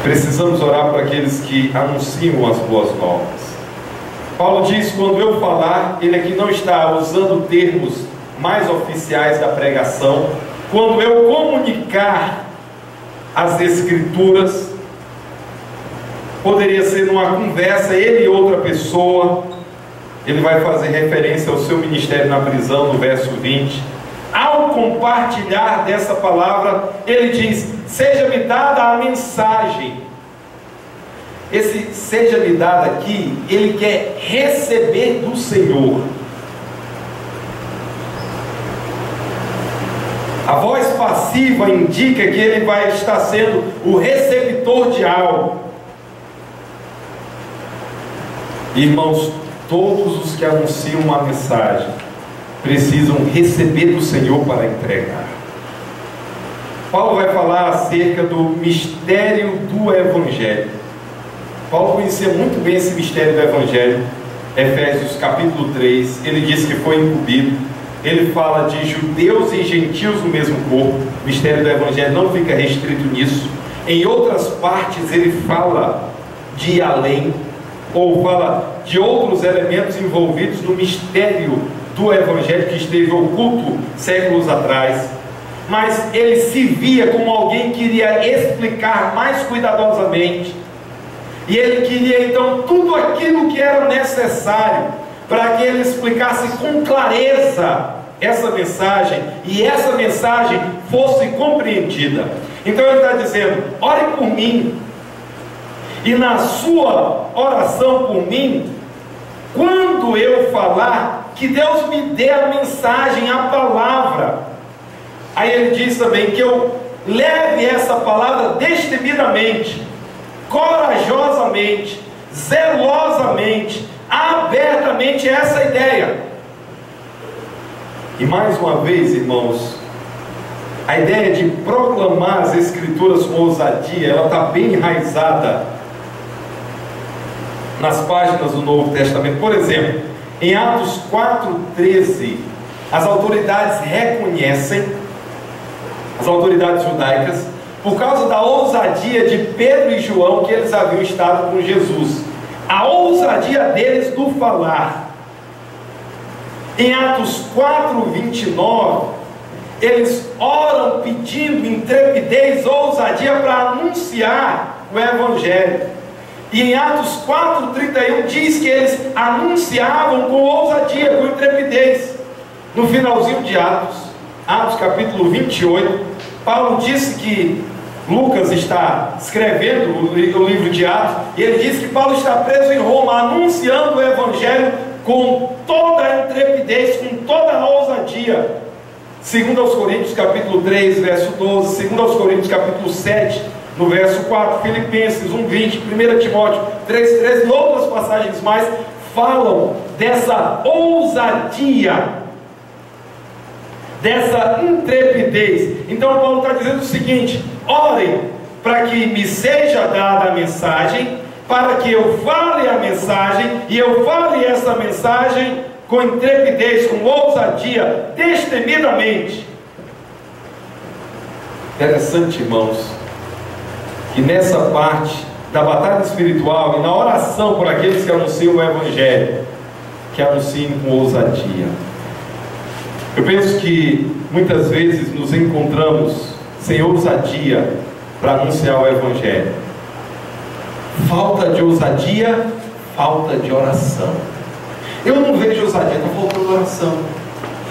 Precisamos orar por aqueles que anunciam as boas novas. Paulo diz: quando eu falar, ele aqui não está usando termos mais oficiais da pregação. Quando eu comunicar as Escrituras, poderia ser numa conversa, ele e outra pessoa. Ele vai fazer referência ao seu ministério na prisão, no verso 20. Ao compartilhar dessa palavra, ele diz: seja-me dada a mensagem. Esse seja-me dada aqui, ele quer receber do Senhor. A voz passiva indica que ele vai estar sendo o receptor de algo. Irmãos, todos os que anunciam uma mensagem precisam receber do Senhor para entregar. Paulo vai falar acerca do mistério do Evangelho. Paulo conhecia muito bem esse mistério do Evangelho. Efésios capítulo 3, ele diz que foi incumbido. Ele fala de judeus e gentios no mesmo corpo. O mistério do Evangelho não fica restrito nisso. Em outras partes ele fala de ir além, ou fala de outros elementos envolvidos no mistério do Evangelho que esteve oculto séculos atrás. Mas ele se via como alguém que iria explicar mais cuidadosamente. E ele queria então tudo aquilo que era necessário para que ele explicasse com clareza essa mensagem, e essa mensagem fosse compreendida. Então ele está dizendo: ore por mim, e na sua oração por mim, quando eu falar, que Deus me dê a mensagem, a palavra. Aí ele diz também que eu leve essa palavra destemidamente, corajosamente, zelosamente, abertamente. Essa ideia. E mais uma vez, irmãos, a ideia de proclamar as Escrituras com ousadia, ela está bem enraizada nas páginas do Novo Testamento. Por exemplo, em Atos 4:13, as autoridades reconhecem, as autoridades judaicas, por causa da ousadia de Pedro e João, que eles haviam estado com Jesus, a ousadia deles do falar. Em Atos 4:29, eles oram pedindo intrepidez, ousadia para anunciar o Evangelho. E em Atos 4:31 diz que eles anunciavam com ousadia, com intrepidez. No finalzinho de Atos capítulo 28, Paulo disse que Lucas está escrevendo o livro de Atos, e ele diz que Paulo está preso em Roma, anunciando o Evangelho com toda a intrepidez, com toda a ousadia. 2 aos Coríntios capítulo 3, verso 12, 2 aos Coríntios capítulo 7, no verso 4, Filipenses 1:20, 1 Timóteo 3:13 e outras passagens mais falam dessa ousadia, dessa intrepidez. Então Paulo está dizendo o seguinte: orem para que me seja dada a mensagem, para que eu fale a mensagem, e eu fale essa mensagem com intrepidez, com ousadia, destemidamente. Interessante, irmãos, que nessa parte da batalha espiritual e na oração por aqueles que anunciam o Evangelho, que anunciem com ousadia. Eu penso que muitas vezes nos encontramos sem ousadia para anunciar o Evangelho. Falta de ousadia, falta de oração. Eu não vejo ousadia, está faltando oração,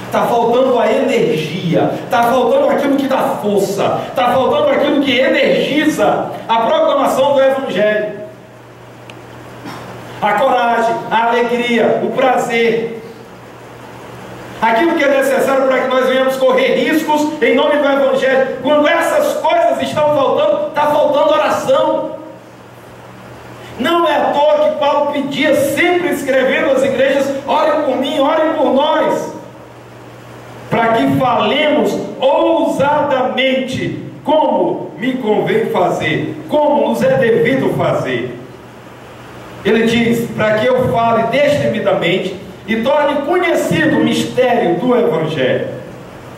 está faltando a energia, está faltando aquilo que dá força, está faltando aquilo que energiza a proclamação do Evangelho, a coragem, a alegria, o prazer, aquilo que é necessário para que nós venhamos correr riscos em nome do Evangelho. Quando essas coisas estão faltando, está faltando oração. Não é à toa que Paulo pedia, sempre escrevendo às igrejas: orem por mim, orem por nós, para que falemos ousadamente como me convém fazer, como nos é devido fazer. Ele diz: para que eu fale destemidamente e torne conhecido o mistério do Evangelho,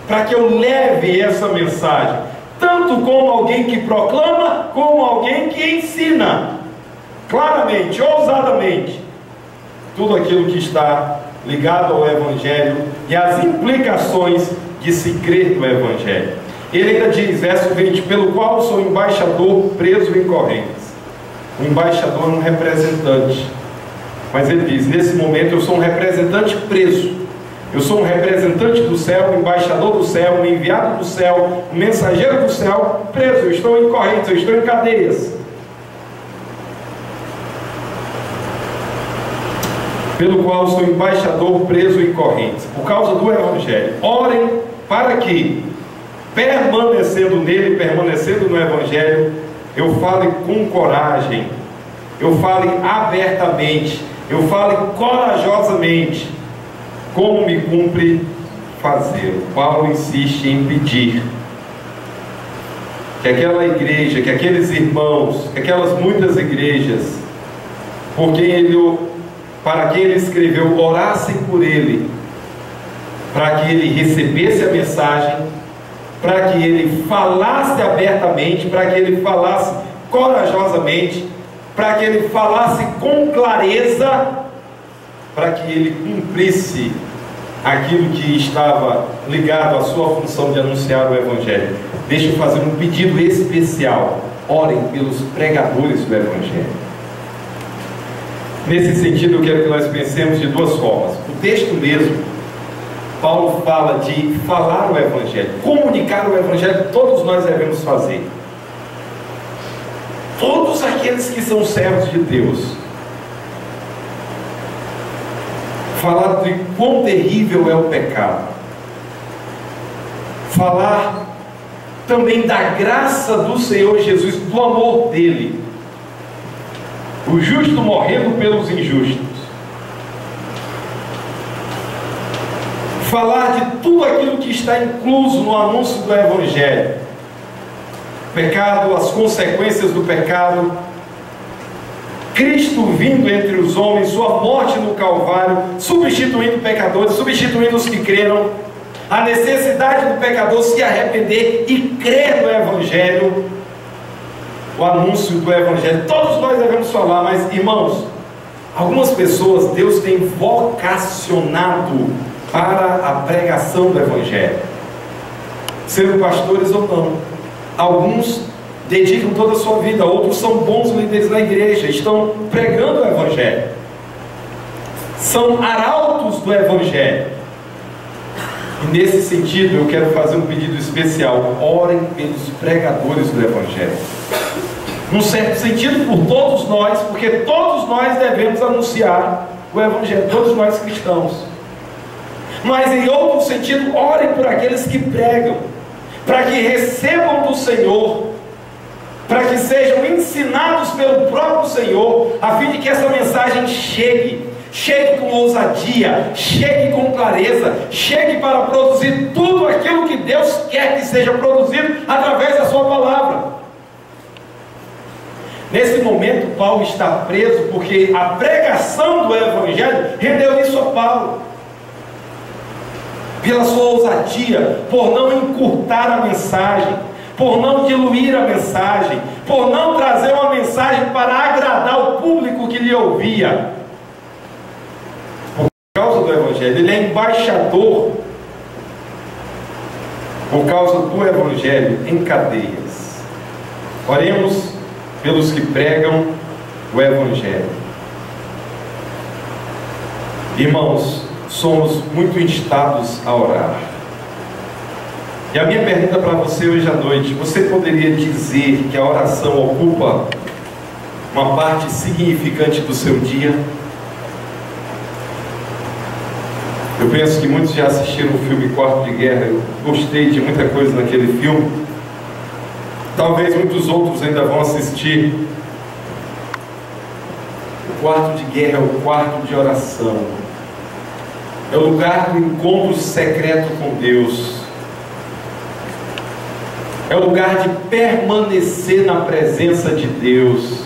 para que eu leve essa mensagem, tanto como alguém que proclama, como alguém que ensina, claramente, ousadamente, tudo aquilo que está ligado ao Evangelho e as implicações de se crer no Evangelho. Ele ainda diz, verso 20: pelo qual sou embaixador preso em correntes. O embaixador é um representante, mas ele diz: nesse momento eu sou um representante preso, eu sou um representante do céu, um embaixador do céu, um enviado do céu, um mensageiro do céu, preso. Eu estou em correntes, eu estou em cadeias. Pelo qual sou embaixador preso em correntes, por causa do Evangelho. Orem para que, permanecendo nele, permanecendo no Evangelho, eu fale com coragem, eu fale abertamente, eu fale corajosamente, como me cumpre fazer. Paulo insiste em pedir que aquela igreja, que aqueles irmãos, que aquelas muitas igrejas, para quem ele escreveu, orassem por ele, para que ele recebesse a mensagem, para que ele falasse abertamente, para que ele falasse corajosamente, para que ele falasse com clareza, para que ele cumprisse aquilo que estava ligado à sua função de anunciar o Evangelho. Deixa eu fazer um pedido especial: orem pelos pregadores do Evangelho. Nesse sentido, eu quero que nós pensemos de duas formas. O texto mesmo, Paulo fala de falar o Evangelho, comunicar o Evangelho, que todos nós devemos fazer. Todos aqueles que são servos de Deus. Falar de quão terrível é o pecado. Falar também da graça do Senhor Jesus, do amor dele. O justo morrendo pelos injustos. Falar de tudo aquilo que está incluso no anúncio do Evangelho. Pecado, as consequências do pecado, Cristo vindo entre os homens, sua morte no Calvário, substituindo pecadores, substituindo os que creram, a necessidade do pecador se arrepender e crer no Evangelho, o anúncio do Evangelho. Todos nós devemos falar, mas irmãos, algumas pessoas Deus tem vocacionado para a pregação do Evangelho. sendo pastores ou não. Alguns dedicam toda a sua vida, outros são bons líderes na igreja, estão pregando o Evangelho, são arautos do Evangelho. E nesse sentido eu quero fazer um pedido especial: orem pelos pregadores do Evangelho. Num certo sentido, por todos nós, porque todos nós devemos anunciar o Evangelho, todos nós cristãos. Mas em outro sentido, orem por aqueles que pregam, para que recebam do Senhor, para que sejam ensinados pelo próprio Senhor, a fim de que essa mensagem chegue com ousadia, chegue com clareza, chegue para produzir tudo aquilo que Deus quer que seja produzido através da sua palavra. Nesse momento, Paulo está preso porque a pregação do Evangelho rendeu isso a Paulo. Pela sua ousadia, por não encurtar a mensagem, por não diluir a mensagem, por não trazer uma mensagem para agradar o público que lhe ouvia. Por causa do Evangelho, ele é embaixador, por causa do Evangelho, em cadeias. Oremos pelos que pregam o Evangelho. Irmãos, somos muito instados a orar. E a minha pergunta para você hoje à noite: você poderia dizer que a oração ocupa uma parte significante do seu dia? Eu penso que muitos já assistiram o filme Quarto de Guerra. Eu gostei de muita coisa naquele filme. Talvez muitos outros ainda vão assistir. O quarto de guerra é o quarto de oração. É o lugar do encontro secreto com Deus. É o lugar de permanecer na presença de Deus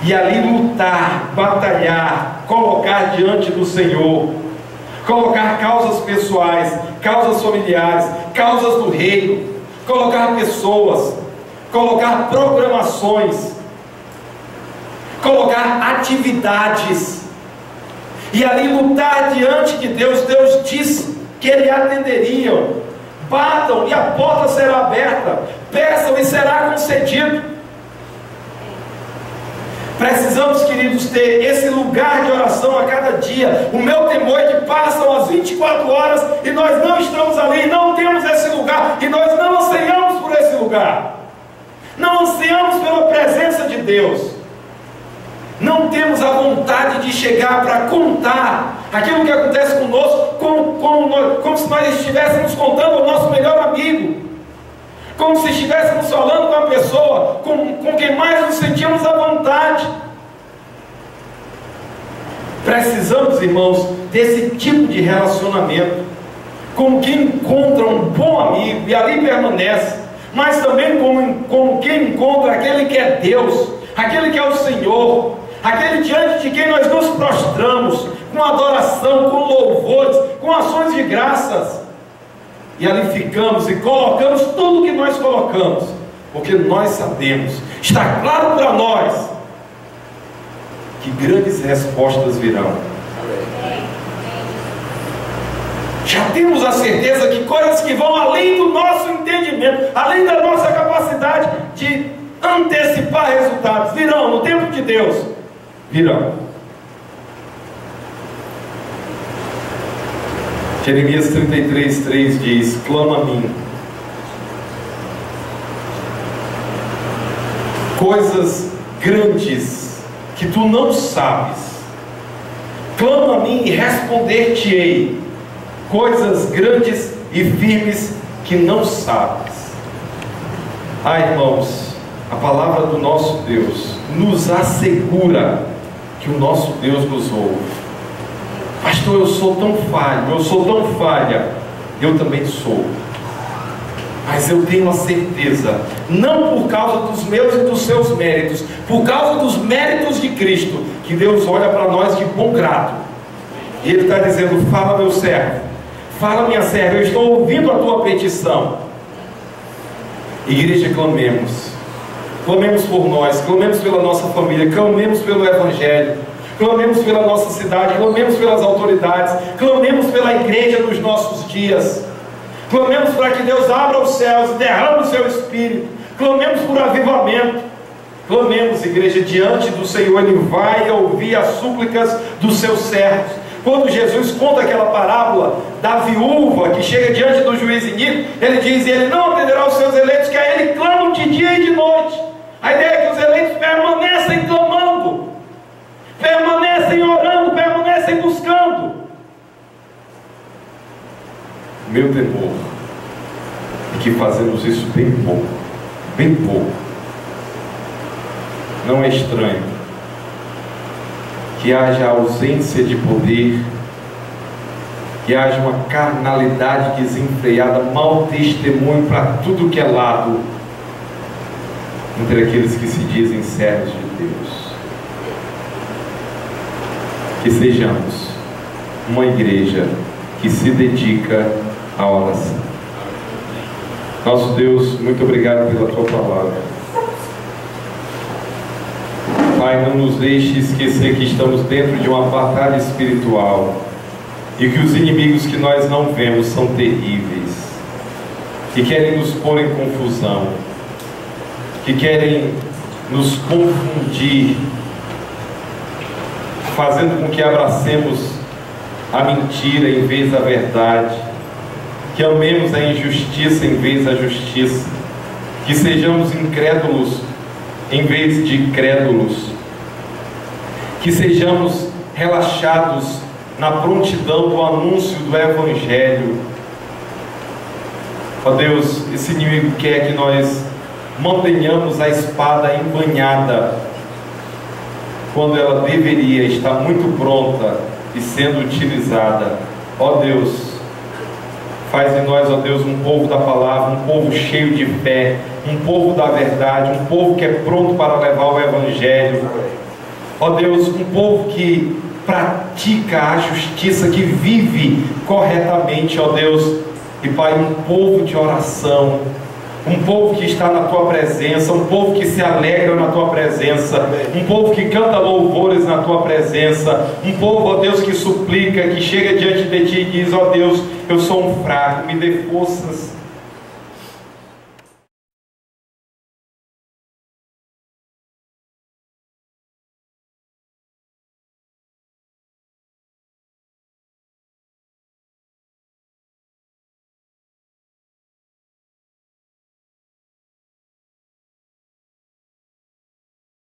e ali lutar, batalhar, colocar diante do Senhor, colocar causas pessoais, causas familiares, causas do reino, colocar pessoas, colocar programações, colocar atividades, e ali lutar diante de Deus. Deus disse que Ele atenderia. Batam e a porta será aberta, peçam e será concedido. Precisamos, queridos, ter esse lugar de oração a cada dia. O meu temor é que passam as 24 horas e nós não estamos ali, não temos esse lugar, e nós não ansiamos por esse lugar, não ansiamos pela presença de Deus, não temos a vontade de chegar para contar aquilo que acontece conosco, como se nós estivéssemos contando ao nosso melhor amigo, como se estivéssemos falando com a pessoa com quem mais nos sentimos à vontade. Precisamos, irmãos, desse tipo de relacionamento, como quem encontra um bom amigo e ali permanece, mas também como quem encontra aquele que é Deus, aquele que é o Senhor, aquele diante de quem nós nos prostramos, com adoração, com louvores, com ações de graças, e ali ficamos e colocamos tudo que nós colocamos, porque nós sabemos, está claro para nós, que grandes respostas virão. Já temos a certeza que coisas que vão além do nosso entendimento, além da nossa capacidade de antecipar resultados, virão no tempo de Deus, virão. Jeremias 33:3 diz: clama a mim, coisas grandes que tu não sabes, clama a mim e responder-te-ei, coisas grandes e firmes que não sabes. Irmãos, a palavra do nosso Deus nos assegura que o nosso Deus nos ouve. Pastor, eu sou tão falho, eu sou tão falha. Eu também sou. Mas eu tenho a certeza, não por causa dos meus e dos seus méritos, por causa dos méritos de Cristo, que Deus olha para nós de bom grado. E Ele está dizendo: fala, meu servo, fala, minha serva, eu estou ouvindo a tua petição. Igreja, clamemos. Clamemos por nós, clamemos pela nossa família, clamemos pelo Evangelho, clamemos pela nossa cidade, clamemos pelas autoridades, clamemos pela igreja nos nossos dias, Clamemos para que Deus abra os céus e derrame o seu Espírito. Clamemos por avivamento. Clamemos, igreja, diante do Senhor. Ele vai ouvir as súplicas dos seus servos. Quando Jesus conta aquela parábola da viúva que chega diante do juiz iníquo, ele diz: ele não atenderá aos seus eleitos, que a ele clamam de dia e de noite. A ideia é que os eleitos permanecem clamando, permanecem orando, permanecem buscando. Meu temor é que fazemos isso bem pouco, bem pouco. Não é estranho que haja ausência de poder, que haja uma carnalidade desenfreada, mau testemunho para tudo que é lado entre aqueles que se dizem servos de Deus. Que sejamos uma igreja que se dedica à oração. Nosso Deus, muito obrigado pela tua palavra. Pai, não nos deixe esquecer que estamos dentro de uma batalha espiritual e que os inimigos que nós não vemos são terríveis, que querem nos pôr em confusão, que querem nos confundir, fazendo com que abracemos a mentira em vez da verdade, que amemos a injustiça em vez da justiça, que sejamos incrédulos em vez de crédulos, que sejamos relaxados na prontidão do anúncio do Evangelho. Ó Deus, esse inimigo quer que nós mantenhamos a espada embanhada, quando ela deveria estar muito pronta e sendo utilizada. Ó Deus, faz de nós, ó Deus, um povo da palavra, um povo cheio de fé, um povo da verdade, um povo que é pronto para levar o Evangelho. Ó Deus, um povo que pratica a justiça, que vive corretamente, ó Deus. E Pai, um povo de oração, um povo que está na Tua presença, um povo que se alegra na Tua presença, um povo que canta louvores na Tua presença, um povo, ó Deus, que suplica, que chega diante de Ti e diz: ó Deus, eu sou um fraco, me dê forças.